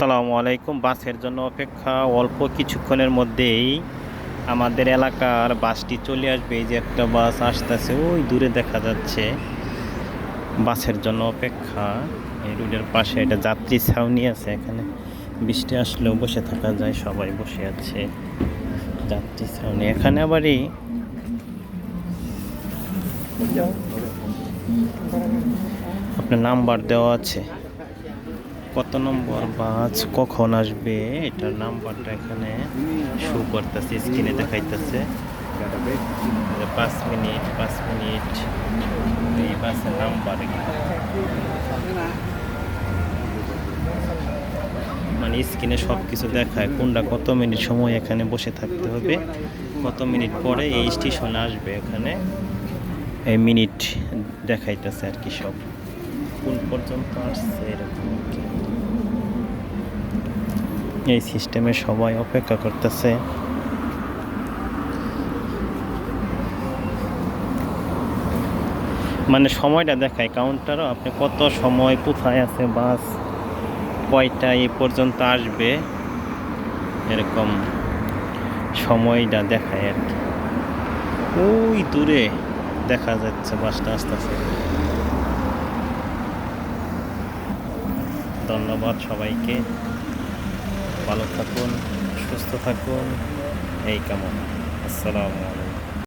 আসসালামু আলাইকুম। বাসের জন্য অপেক্ষা, অল্প কিছুক্ষণের মধ্যেই আমাদের এলাকার বাসটি চলে আসবে। এই যে একটা বাস আসতেছে, ওই দূরে দেখা যাচ্ছে। বাসের জন্য অপেক্ষা। এই রোডের পাশে একটা যাত্রী ছাউনি আছে, এখানে বৃষ্টি আসলেও বসে থাকা যায়, সবাই বসে আছে। যাত্রী ছাউনি এখানে আবারই আপনার নাম্বার দেওয়া আছে, কত নম্বর বাস কখন আসবে এটার নাম্বারটা এখানে শো করতেছে, স্ক্রিনে দেখাইতেছে। 5 মিনিট 5 মিনিট এই বাসের নাম্বার, মানে স্ক্রিনে সব কিছু দেখায় কোনটা কত মিনিট সময় এখানে বসে থাকতে হবে, কত মিনিট পরে এই স্টেশনে আসবে। এখানে এই মিনিট দেখাইতেছে আর কি, সব কোন পর্যন্ত আসছে এরকম আর কি। এই সিস্টেমে সবাই অপেক্ষা করতেছে। মানে সময়টা দেখায় কাউন্টারও, আপনি কত সময় কোথায় আছে, বাস কয়টা এই পর্যন্ত আসবে, এরকম সময়টা দেখায় আর কি। ওই দূরে দেখা যাচ্ছে বাসটা আসতেছে। ধন্যবাদ সবাইকে, ভালো থাকুন, সুস্থ থাকুন, এই কামনা। আসসালামু আলাইকুম।